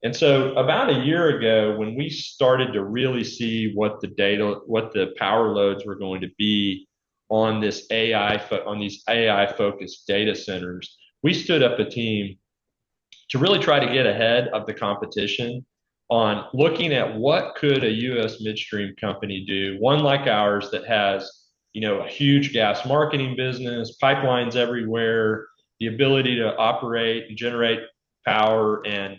And so about a year ago, when we started to really see what the power loads were going to be on these AI focused data centers, we stood up a team to really try to get ahead of the competition on looking at what could a U.S. midstream company do, one like ours that has a huge gas marketing business, pipelines everywhere, the ability to operate and generate power, and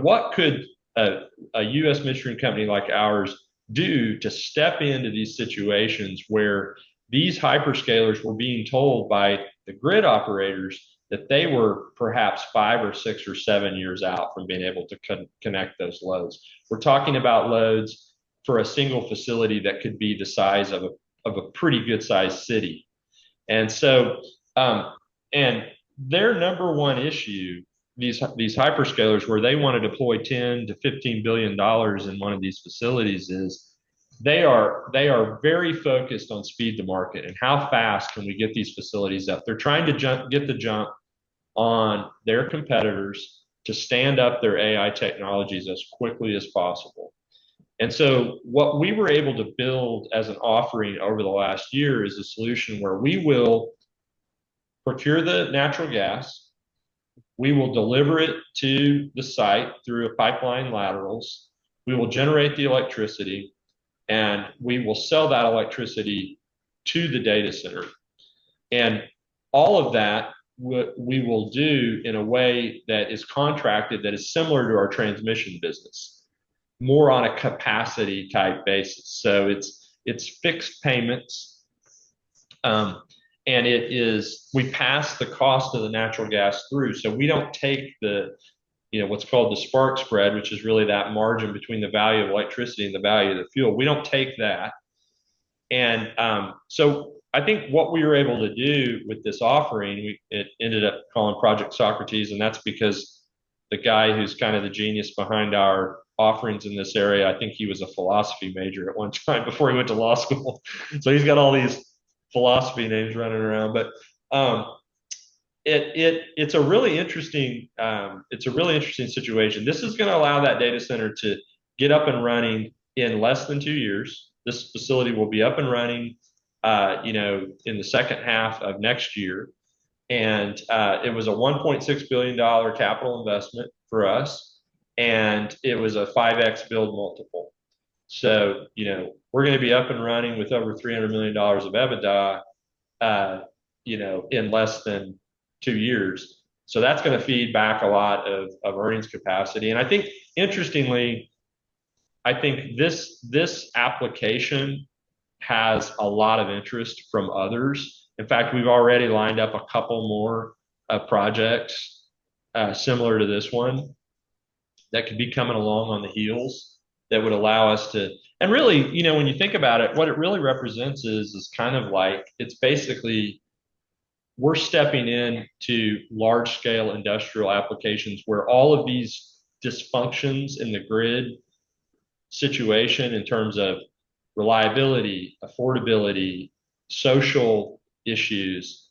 what could a U.S. midstream company like ours do to step into these situations where these hyperscalers were being told by the grid operators that they were perhaps 5 or 6 or 7 years out from being able to connect those loads. We're talking about loads for a single facility that could be the size of a pretty good sized city. And so, and their number one issue, these hyperscalers, where they want to deploy 10 to 15 billion dollars in one of these facilities, is they are very focused on speed to market and how fast can we get these facilities up. They're trying to get the jump on their competitors to stand up their AI technologies as quickly as possible. And so what we were able to build as an offering over the last year is a solution where we will procure the natural gas, we will deliver it to the site through a pipeline laterals, we will generate the electricity, and we will sell that electricity to the data center. And all of that we will do in a way that is contracted, that is similar to our transmission business, more on a capacity type basis. So it's fixed payments, and we pass the cost of the natural gas through. So we don't take the what's called the spark spread, which is really that margin between the value of electricity and the value of the fuel. We don't take that. And so I think what we were able to do with this offering, it ended up calling Project Socrates, and that's because the guy who's kind of the genius behind our offerings in this area, I think he was a philosophy major at one time before he went to law school. So he's got all these philosophy names running around. But it's a really interesting situation. This is going to allow that data center to get up and running in less than 2 years. This facility will be up and running in the second half of next year. And it was a $1.6 billion capital investment for us. And it was a 5x build multiple. So, we're going to be up and running with over $300 million of EBITDA, in less than 2 years. So that's going to feed back a lot of earnings capacity. And I think, interestingly, this application has a lot of interest from others. In fact, we've already lined up a couple more projects similar to this one that could be coming along on the heels that would allow us to, and really, when you think about it, what it really represents is kind of like, it's basically, we're stepping into large scale industrial applications where all of these dysfunctions in the grid situation in terms of reliability, affordability, social issues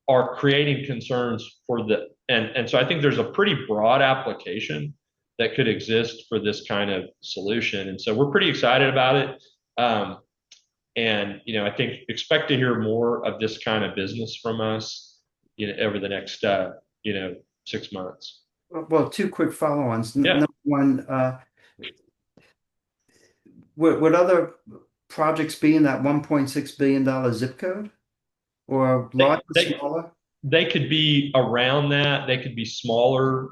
are creating concerns for and so I think there's a pretty broad application that could exist for this kind of solution. And so we're pretty excited about it. And I think expect to hear more of this kind of business from us, over the next 6 months. Well, two quick follow-ons. Yeah. Number one, would other projects be in that $1.6 billion zip code, or larger, smaller? They could be around that. They could be smaller.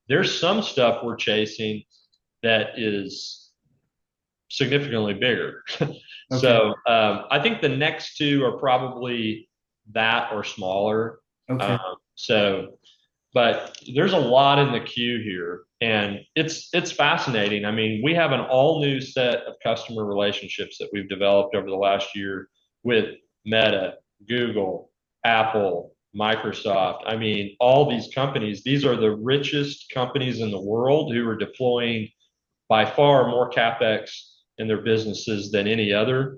There's some stuff we're chasing that is significantly bigger. Okay. So I think the next two are probably that or smaller. Okay. But there's a lot in the queue here, and it's fascinating. I mean, we have an all new set of customer relationships that we've developed over the last year with Meta, Google, Apple, Microsoft. I mean, all these companies, these are the richest companies in the world who are deploying by far more CapEx in their businesses than any other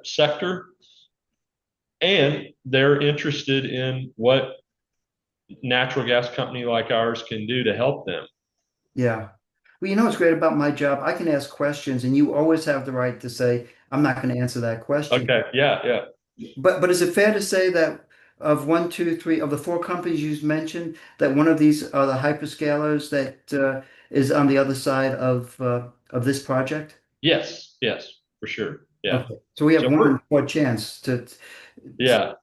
sector. And they're interested in what natural gas company like ours can do to help them. Yeah. Well, what's great about my job? I can ask questions, and you always have the right to say, I'm not going to answer that question. Okay. Yeah. But is it fair to say that of 1, 2, 3 of the 4 companies you mentioned, that one of these are the hyperscalers that is on the other side of this project? Yes. for sure. Yeah. Okay, so we have So 1 in 4 chance to. yeah.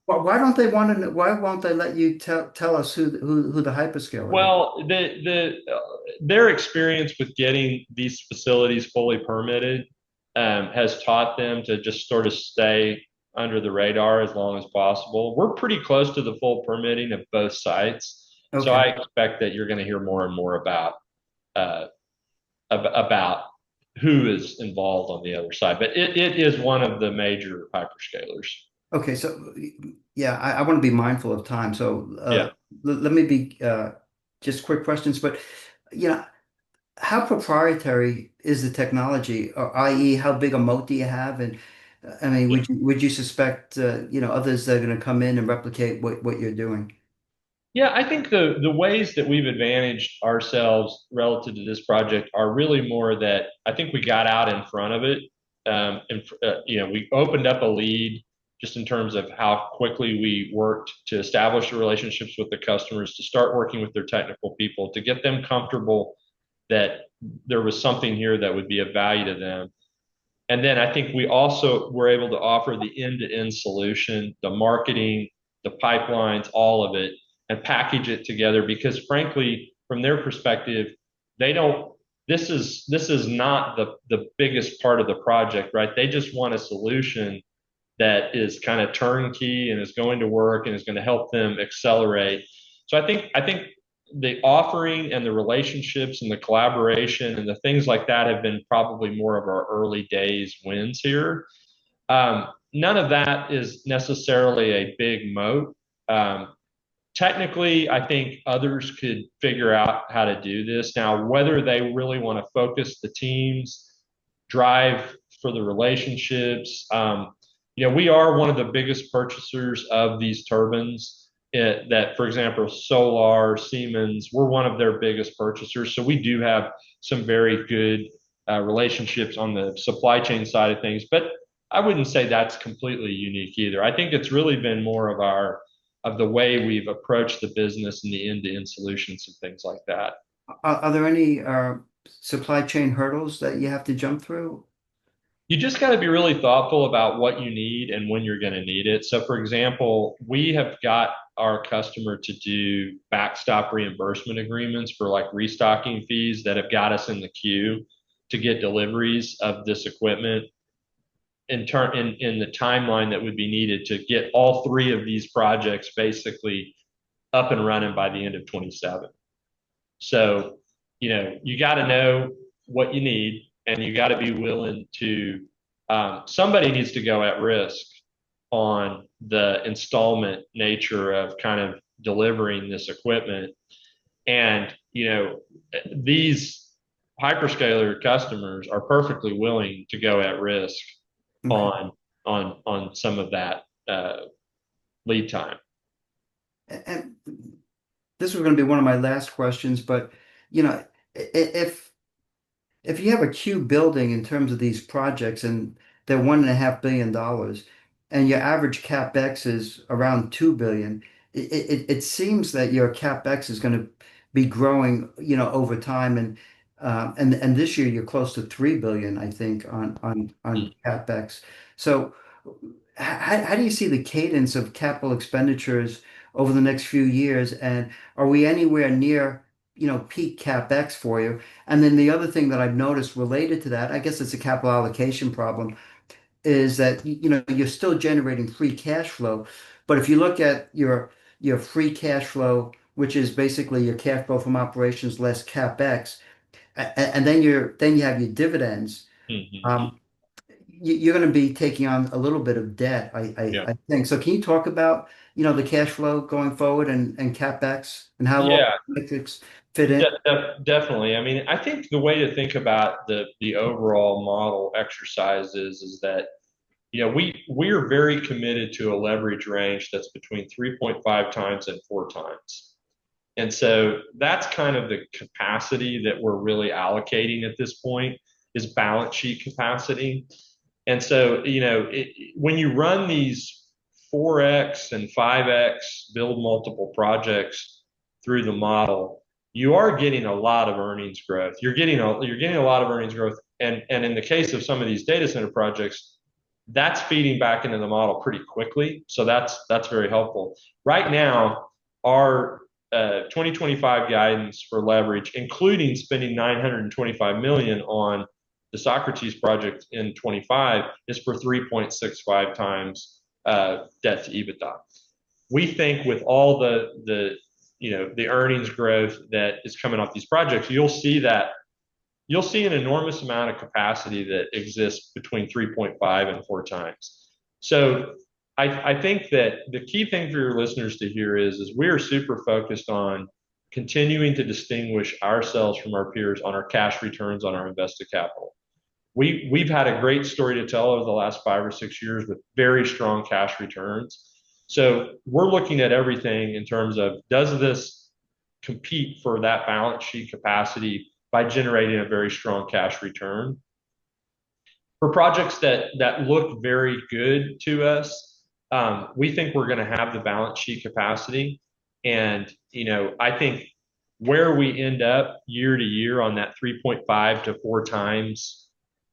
Why don't they want to? Why won't they let you tell us who the hyperscaler is? Well, their experience with getting these facilities fully permitted has taught them to just sort of stay under the radar as long as possible. We're pretty close to the full permitting of both sites, so Okay. I expect that you're going to hear more and more uh, about who is involved on the other side. But it is one of the major hyperscalers. Okay, so yeah, I want to be mindful of time. So Yeah. let me be just quick questions. But you know, how proprietary is the technology, or i.e., how big a moat do you have? And I mean, would you suspect others that are going to come in and replicate what you're doing? Yeah, I think the ways that we've advantaged ourselves relative to this project are really more that I think we got out in front of it. We opened up a lead just in terms of how quickly we worked to establish the relationships with the customers, to start working with their technical people, to get them comfortable that there was something here that would be of value to them. And then I think we also were able to offer the end-to-end solution, the marketing, the pipelines, all of it, and package it together because frankly, from their perspective, they don't this is not the biggest part of the project, right? They just want a solution that is kind of turnkey and is going to work and is going to help them accelerate. So I think the offering and the relationships and the collaboration and the things like that have been probably more of our early days wins here. None of that is necessarily a big moat. Um, Technically, I think others could figure out how to do this. Now, whether they really want to focus the teams, drive for the relationships, we are one of the biggest purchasers of these turbines. That, for example, Solar, Siemens, we're one of their biggest purchasers. So we do have some very good relationships on the supply chain side of things. But I wouldn't say that's completely unique either. I think it's really been more of the way we've approached the business and the end-to-end solutions and things like that. Are there any supply chain hurdles that you have to jump through? You just got to be really thoughtful about what you need and when you're going to need it. So, for example, we have got our customer to do backstop reimbursement agreements for like restocking fees that have got us in the queue to get deliveries of this equipment in the timeline that would be needed to get all three of these projects basically up and running by the end of 27. So, you got to know what you need and you got to be willing to, somebody needs to go at risk on the installment nature of kind of delivering this equipment. And, these hyperscaler customers are perfectly willing to go at risk Okay. on some of that lead time. And this was going to be one of my last questions, but you know, if you have a queue building in terms of these projects and they're $1.5 billion and your average capex is around 2 billion, it seems that your capex is going to be growing, over time, and this year you're close to 3 billion, I think, on capex. So how do you see the cadence of capital expenditures over the next few years, and are we anywhere near, peak capex for you? And then the other thing that I've noticed related to that, I guess it's a capital allocation problem, is that you're still generating free cash flow, but if you look at your free cash flow, which is basically your cash flow from operations less capex, and then you have your dividends. Mm-hmm. um, you're going to be taking on a little bit of debt, Yeah. I think. So can you talk about, the cash flow going forward and CapEx and how all Yeah, the metrics fit in? definitely. I mean, I think the way to think about the overall model exercise is that we are very committed to a leverage range that's between 3.5 times and 4 times. And so that's kind of the capacity that we're really allocating at this point is balance sheet capacity. And so, when you run these 4x and 5x build multiple projects through the model, you are getting a lot of earnings growth. You're getting a lot of earnings growth and in the case of some of these data center projects, that's feeding back into the model pretty quickly. So that's very helpful. Right now, our 2025 guidance for leverage, including spending 925 million on the Socrates project in 25, is for 3.65 times debt to EBITDA. We think with all the earnings growth that is coming off these projects, you'll see an enormous amount of capacity that exists between 3.5 and 4 times. So I think that the key thing for your listeners to hear is we are super focused on continuing to distinguish ourselves from our peers on our cash returns on our invested capital. We've had a great story to tell over the last 5 or 6 years with very strong cash returns. So we're looking at everything in terms of, does this compete for that balance sheet capacity by generating a very strong cash return? For projects that look very good to us, we think we're going to have the balance sheet capacity. And, I think where we end up year to year on that 3.5 to 4 times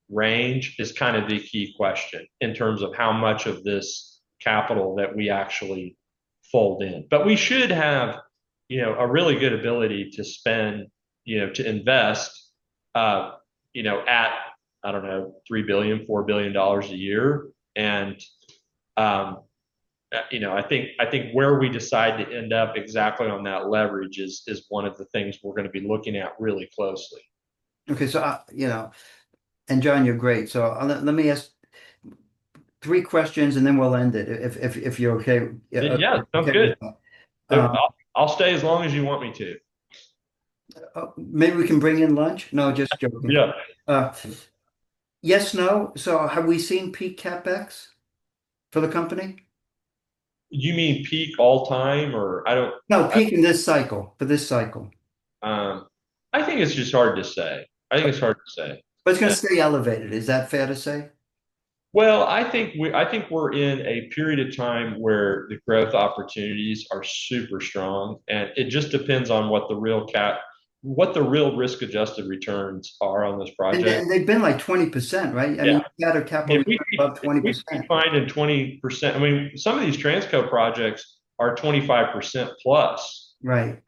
range is kind of the key question in terms of how much of this capital that we actually fold in. But we should have, a really good ability to spend, to invest, at, I don't know, $3 billion, $4 billion a year. And, I think where we decide to end up exactly on that leverage is one of the things we're going to be looking at really closely. Okay, so and John, you're great. So let me ask 3 questions, and then we'll end it if you're okay. Yeah, sounds good. I'll stay as long as you want me to. Maybe we can bring in lunch. No, just joking. Yeah. Yes, no. So have we seen peak CapEx for the company? You mean peak all time, or I don't? No, peak in this cycle, for this cycle. I think it's just hard to say. I think it's hard to say. But it's going to stay elevated. Is that fair to say? Well, I think we're in a period of time where the growth opportunities are super strong, and it just depends on what the real risk-adjusted returns are on this project. And they've been like 20%, right? I mean, you had a capital return above 20%. We keep finding 20%. I mean, some of these Transco projects are 25% plus. Right.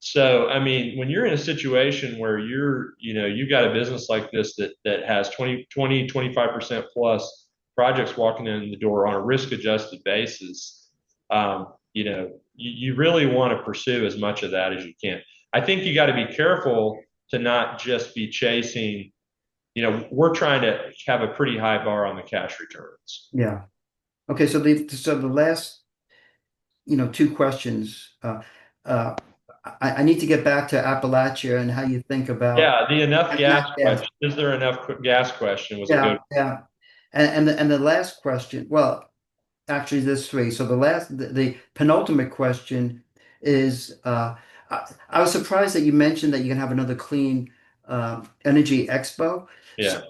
So, I mean, when you're in a situation where you've got a business like this that has 25% plus projects walking in the door on a risk-adjusted basis, you really want to pursue as much of that as you can. I think you got to be careful to not just be chasing, we're trying to have a pretty high bar on the cash returns. Yeah. Okay. So the last, 2 questions, I need to get back to Appalachia and how you think about. Yeah, the enough gas question. Is there enough gas question was a good. Yeah. And the last question, well, actually there's 3. So the penultimate question is, I was surprised that you mentioned that you can have another clean energy expo. Yeah.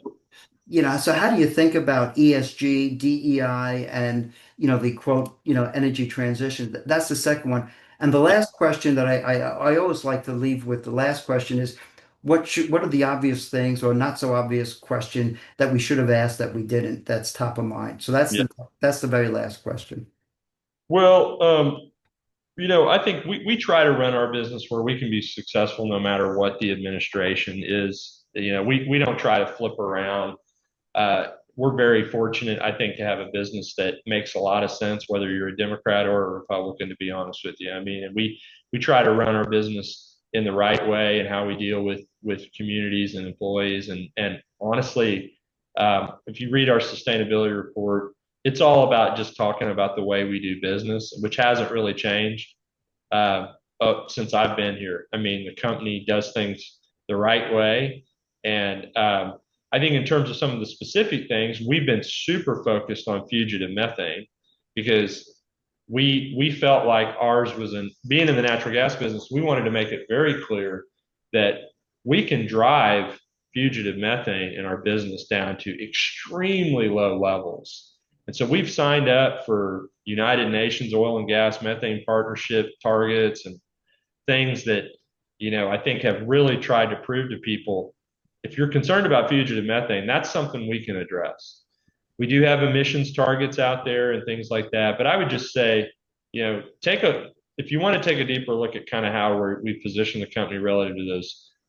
So how do you think about ESG, DEI, and the quote, energy transition? That's the second one. And the last question that I always like to leave with, the last question is, what are the obvious things or not so obvious question that we should have asked that we didn't? That's top of mind. So that's the very last question. Well, I think we try to run our business where we can be successful no matter what the administration is. We don't try to flip around. We're very fortunate, I think, to have a business that makes a lot of sense, whether you're a Democrat or a Republican, to be honest with you. I mean, and we try to run our business in the right way and how we deal with communities and employees. And honestly, if you read our sustainability report, it's all about just talking about the way we do business, which hasn't really changed since I've been here. I mean, the company does things the right way. And I think in terms of some of the specific things, we've been super focused on fugitive methane because we felt like ours was being in the natural gas business, we wanted to make it very clear that we can drive fugitive methane in our business down to extremely low levels. And so we've signed up for United Nations oil and gas methane partnership targets and things that, I think have really tried to prove to people if you're concerned about fugitive methane, that's something we can address. We do have emissions targets out there and things like that, but I would just say, if you want to take a deeper look at kind of how we position the company relative to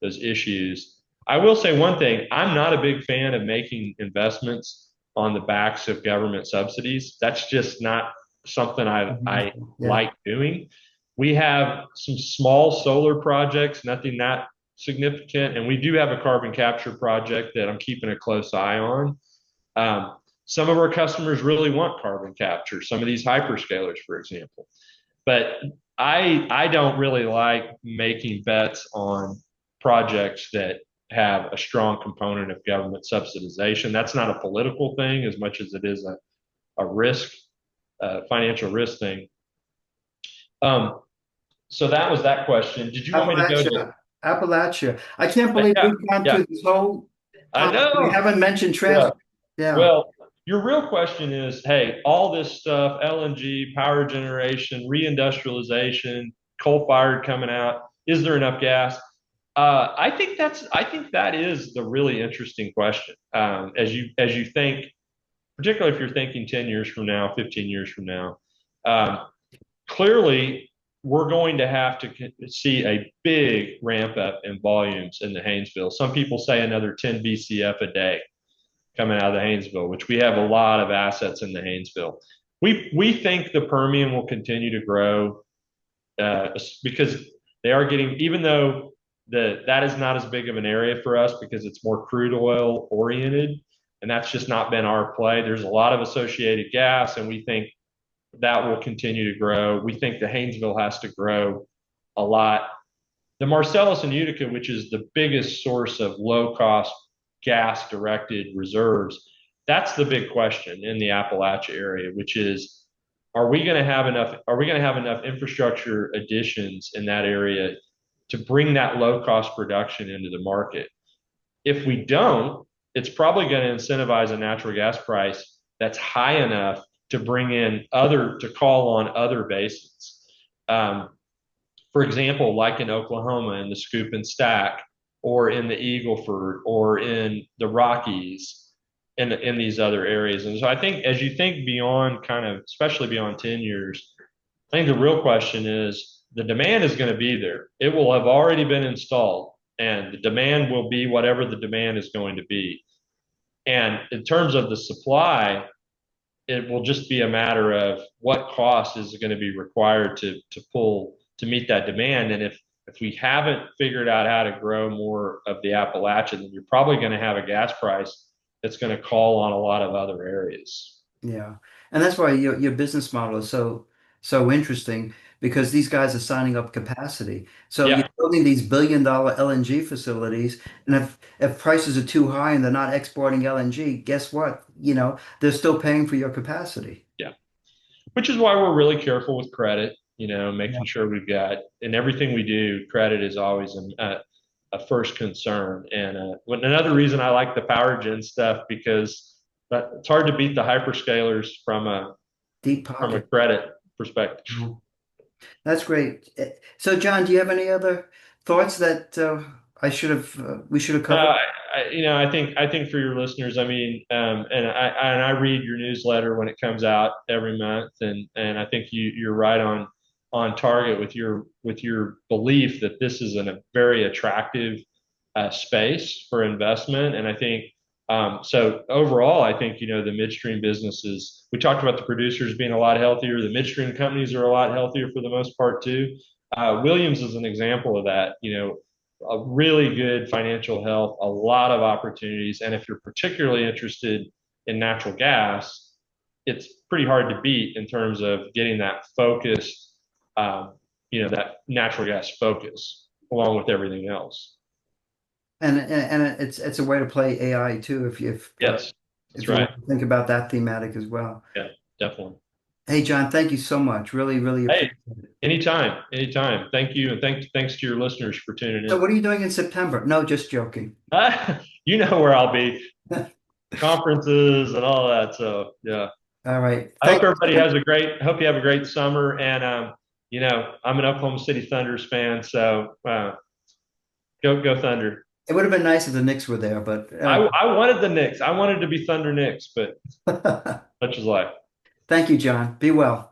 those issues. I will say one thing: I'm not a big fan of making investments on the backs of government subsidies. That's just not something I like doing. We have some small solar projects, nothing that significant, and we do have a carbon capture project that I'm keeping a close eye on. Some of our customers really want carbon capture, some of these hyperscalers, for example. But I don't really like making bets on projects that have a strong component of government subsidization. That's not a political thing as much as it is a risk, financial risk thing. So that was that question. Did you want me to go to Appalachia? I can't believe we've gone through this whole I know. We haven't mentioned Transco. Yeah. Well, your real question is, hey, all this stuff, LNG, power generation, reindustrialization, coal-fired coming out, is there enough gas? I think that is the really interesting question. As you think, particularly if you're thinking 10 years from now, 15 years from now, clearly we're going to have to see a big ramp up in volumes in the Haynesville. Some people say another 10 BCF a day coming out of the Haynesville, which we have a lot of assets in the Haynesville. We think the Permian will continue to grow because they are getting, even though that is not as big of an area for us because it's more crude oil oriented, and that's just not been our play. There's a lot of associated gas, and we think that will continue to grow. We think the Haynesville has to grow a lot. The Marcellus and Utica, which is the biggest source of low-cost gas-directed reserves, that's the big question in the Appalachia area, which is, are we going to have enough infrastructure additions in that area to bring that low-cost production into the market? If we don't, it's probably going to incentivize a natural gas price that's high enough to bring in to call on other basins. For example, like in Oklahoma in the Scoop and Stack, or in the Eagleford, or in the Rockies, in these other areas. And so I think as you think beyond especially beyond 10 years, I think the real question is the demand is going to be there. It will have already been installed, and the demand will be whatever the demand is going to be. And in terms of the supply, it will just be a matter of what cost is going to be required to meet that demand. And if we haven't figured out how to grow more of the Appalachia, then you're probably going to have a gas price that's going to call on a lot of other areas. Yeah, and that's why your business model is so interesting, because these guys are signing up capacity. So you're building these billion-dollar LNG facilities, and if prices are too high and they're not exporting LNG, guess what? They're still paying for your capacity. Yeah, which is why we're really careful with credit. Making sure we've got, in everything we do, credit is always a first concern. And another reason I like the power gen stuff, because it's hard to beat the hyperscalers from a credit perspective. Mm-hmm. That's great. So, John, do you have any other thoughts that we should have covered? I think for your listeners, I mean, and I read your newsletter when it comes out every month, and I think you're right on target with your belief that this is a very attractive space for investment. And I think so overall, I think the midstream businesses. We talked about the producers being a lot healthier. The midstream companies are a lot healthier for the most part too. Williams is an example of that. A really good financial health, a lot of opportunities, and if you're particularly interested in natural gas, it's pretty hard to beat in terms of getting that focused. That natural gas focus along with everything else. And it's a way to play AI too, if yes, that's right. Want to think about that thematic as well. Yeah, definitely. Hey, John, thank you so much. Really appreciate it. Anytime. Thank you, and thanks to your listeners for tuning in. So what are you doing in September? No, just joking. You know where I'll be. Conferences and all that. So yeah. All right. I hope everybody hope you have a great summer. And I'm an Oklahoma City Thunders fan, so go Thunder. It would have been nice if the Knicks were there, but I wanted the Knicks. I wanted to be Thunder Knicks, but such is life. thank you, John. Be well.